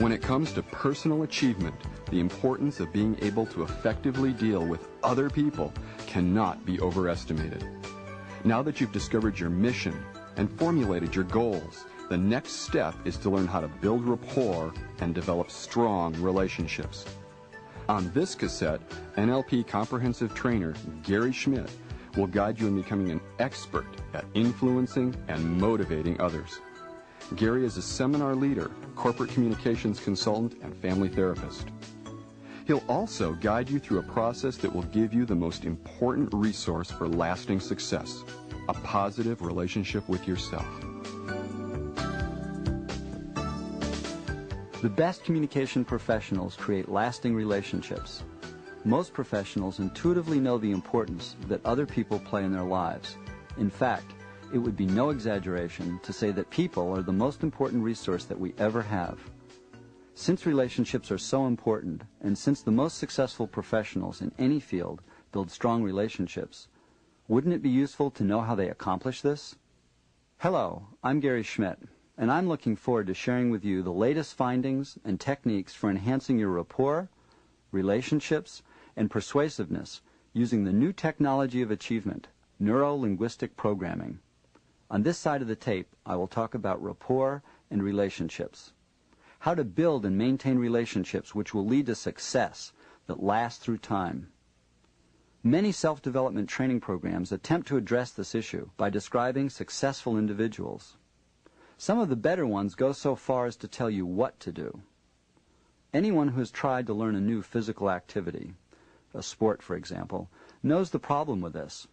When it comes to personal achievement, the importance of being able to effectively deal with other people cannot be overestimated. Now that you've discovered your mission and formulated your goals, the next step is to learn how to build rapport and develop strong relationships. On this cassette, NLP comprehensive trainer Gary Schmidt will guide you in becoming an expert at influencing and motivating others. Gary is a seminar leader, corporate communications consultant, and family therapist. He'll also guide you through a process that will give you the most important resource for lasting success, a positive relationship with yourself. The best communication professionals create lasting relationships. Most professionals intuitively know the importance that other people play in their lives. In fact, it would be no exaggeration to say that people are the most important resource that we ever have. Since relationships are so important, and since the most successful professionals in any field build strong relationships, wouldn't it be useful to know how they accomplish this? Hello, I'm Gary Schmidt, and I'm looking forward to sharing with you the latest findings and techniques for enhancing your rapport, relationships, and persuasiveness using the new technology of achievement, neuro-linguistic programming. On this side of the tape, I will talk about rapport and relationships. How to build and maintain relationships which will lead to success that lasts through time. Many self-development training programs attempt to address this issue by describing successful individuals. Some of the better ones go so far as to tell you what to do. Anyone who has tried to learn a new physical activity, a sport for example, knows the problem with this.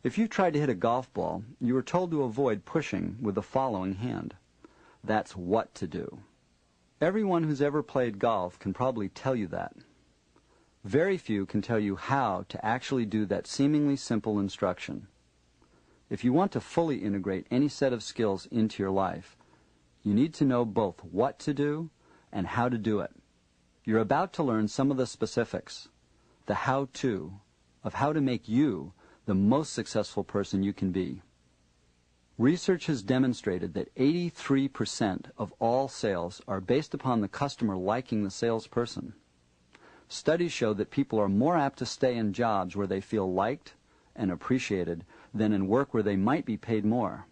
If you tried to hit a golf ball, you were told to avoid pushing with the following hand. That's what to do. Everyone who's ever played golf can probably tell you that. Very few can tell you how to actually do that seemingly simple instruction. If you want to fully integrate any set of skills into your life, you need to know both what to do and how to do it. You're about to learn some of the specifics, the how-to, of how to make you the most successful person you can be. Research has demonstrated that 83% of all sales are based upon the customer liking the salesperson. Studies show that people are more apt to stay in jobs where they feel liked and appreciated than in work where they might be paid more.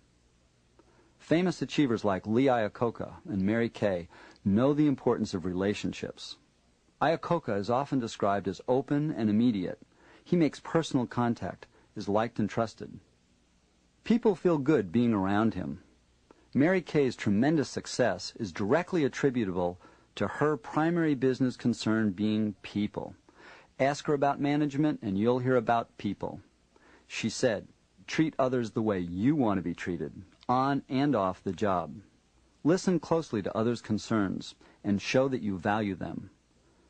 Famous achievers like Lee Iacocca and Mary Kay know the importance of relationships. Iacocca is often described as open and immediate. He makes personal contact, is liked and trusted. People feel good being around him. Mary Kay's tremendous success is directly attributable to her primary business concern being people. Ask her about management and you'll hear about people. She said, treat others the way you want to be treated, on and off the job. Listen closely to others' concerns and show that you value them.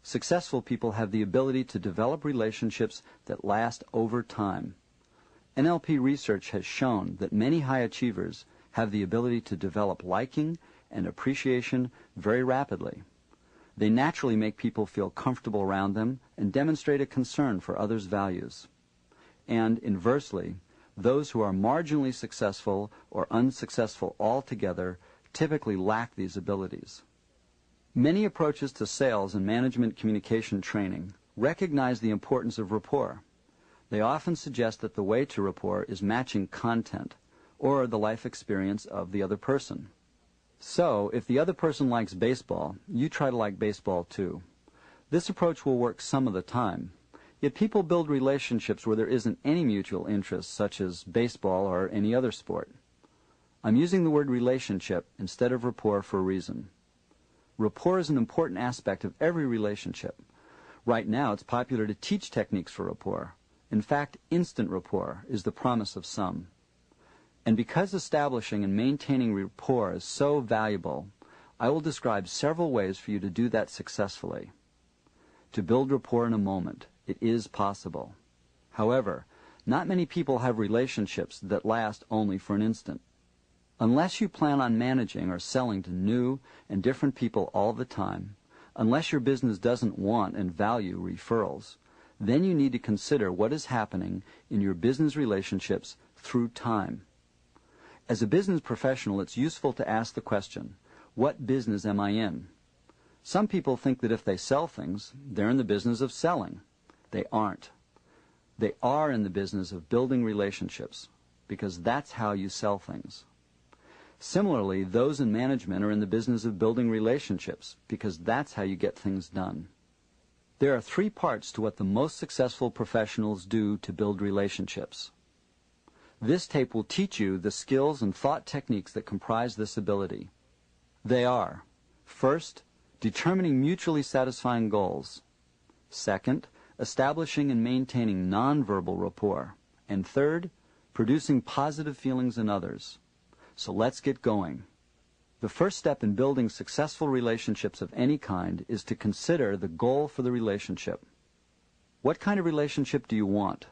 Successful people have the ability to develop relationships that last over time. NLP research has shown that many high achievers have the ability to develop liking and appreciation very rapidly. They naturally make people feel comfortable around them and demonstrate a concern for others' values. And inversely, those who are marginally successful or unsuccessful altogether typically lack these abilities. Many approaches to sales and management communication training recognize the importance of rapport. They often suggest that the way to rapport is matching content or the life experience of the other person. So, if the other person likes baseball, you try to like baseball too. This approach will work some of the time, yet people build relationships where there isn't any mutual interest, such as baseball or any other sport. I'm using the word relationship instead of rapport for a reason. Rapport is an important aspect of every relationship. Right now, it's popular to teach techniques for rapport. In fact, instant rapport is the promise of some. And because establishing and maintaining rapport is so valuable, I will describe several ways for you to do that successfully. To build rapport in a moment, it is possible. However, not many people have relationships that last only for an instant. Unless you plan on managing or selling to new and different people all the time, unless your business doesn't want and value referrals, then you need to consider what is happening in your business relationships through time. As a business professional, it's useful to ask the question, what business am I in? Some people think that if they sell things, they're in the business of selling. They aren't. They are in the business of building relationships, because that's how you sell things. Similarly, those in management are in the business of building relationships, because that's how you get things done. There are 3 parts to what the most successful professionals do to build relationships. This tape will teach you the skills and thought techniques that comprise this ability. They are: first, determining mutually satisfying goals; second, establishing and maintaining nonverbal rapport; and third, producing positive feelings in others. So let's get going. The first step in building successful relationships of any kind is to consider the goal for the relationship. What kind of relationship do you want?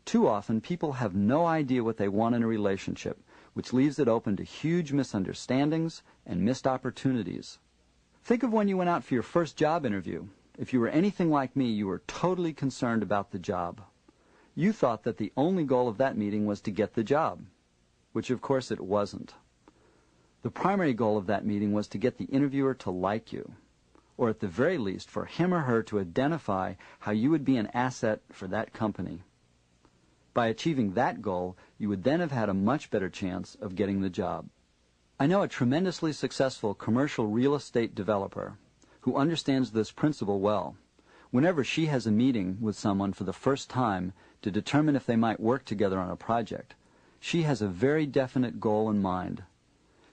Too often, people have no idea what they want in a relationship, which leaves it open to huge misunderstandings and missed opportunities. Think of when you went out for your first job interview. If you were anything like me, you were totally concerned about the job. You thought that the only goal of that meeting was to get the job, which of course it wasn't. The primary goal of that meeting was to get the interviewer to like you, or at the very least for him or her to identify how you would be an asset for that company. By achieving that goal, you would then have had a much better chance of getting the job. I know a tremendously successful commercial real estate developer who understands this principle well. Whenever she has a meeting with someone for the first time to determine if they might work together on a project, she has a very definite goal in mind.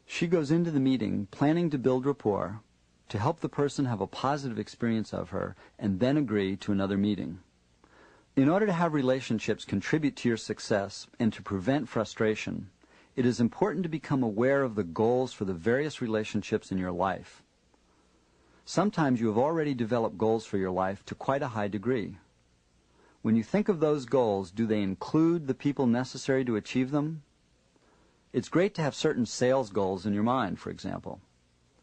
She goes into the meeting planning to build rapport, to help the person have a positive experience of her, and then agree to another meeting. In order to have relationships contribute to your success and to prevent frustration, it is important to become aware of the goals for the various relationships in your life. Sometimes you have already developed goals for your life to quite a high degree. When you think of those goals, do they include the people necessary to achieve them? It's great to have certain sales goals in your mind, for example.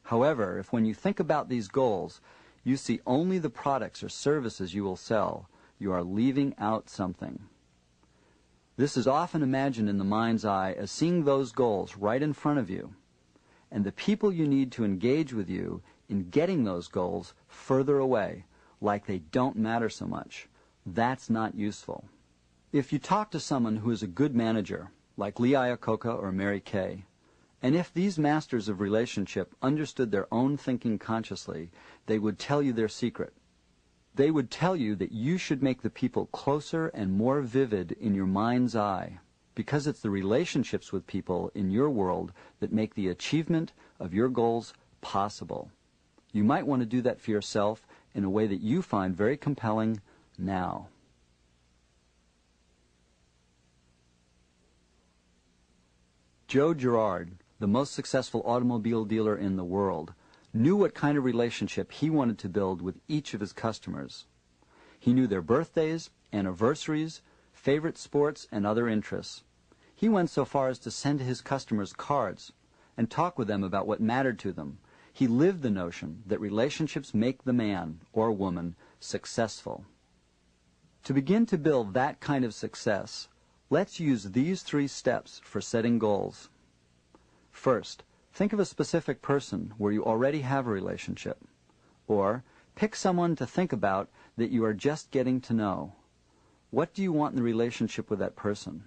However, if when you think about these goals, you see only the products or services you will sell, you are leaving out something. This is often imagined in the mind's eye as seeing those goals right in front of you, and the people you need to engage with you in getting those goals further away, like they don't matter so much. That's not useful. If you talk to someone who is a good manager, like Lee Iacocca or Mary Kay, and if these masters of relationship understood their own thinking consciously, they would tell you their secret. They would tell you that you should make the people closer and more vivid in your mind's eye, because it's the relationships with people in your world that make the achievement of your goals possible. You might want to do that for yourself in a way that you find very compelling now. Joe Girard, the most successful automobile dealer in the world, knew what kind of relationship he wanted to build with each of his customers. He knew their birthdays, anniversaries, favorite sports, and other interests. He went so far as to send his customers cards and talk with them about what mattered to them. He lived the notion that relationships make the man or woman successful. To begin to build that kind of success, let's use these 3 steps for setting goals. First, think of a specific person where you already have a relationship. Or, pick someone to think about that you are just getting to know. What do you want in the relationship with that person?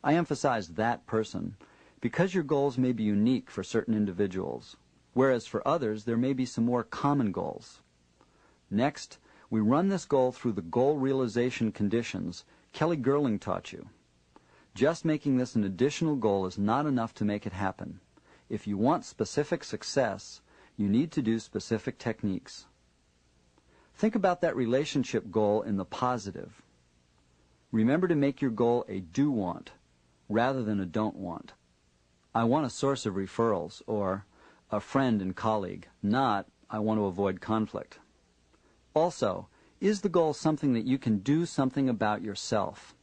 I emphasize that person because your goals may be unique for certain individuals, whereas for others there may be some more common goals. Next, we run this goal through the goal realization conditions Kelly Gerling taught you. Just making this an additional goal is not enough to make it happen. If you want specific success, you need to do specific techniques. Think about that relationship goal in the positive. Remember to make your goal a do-want rather than a don't-want. I want a source of referrals, or a friend and colleague, not I want to avoid conflict. Also, is the goal something that you can do something about yourself?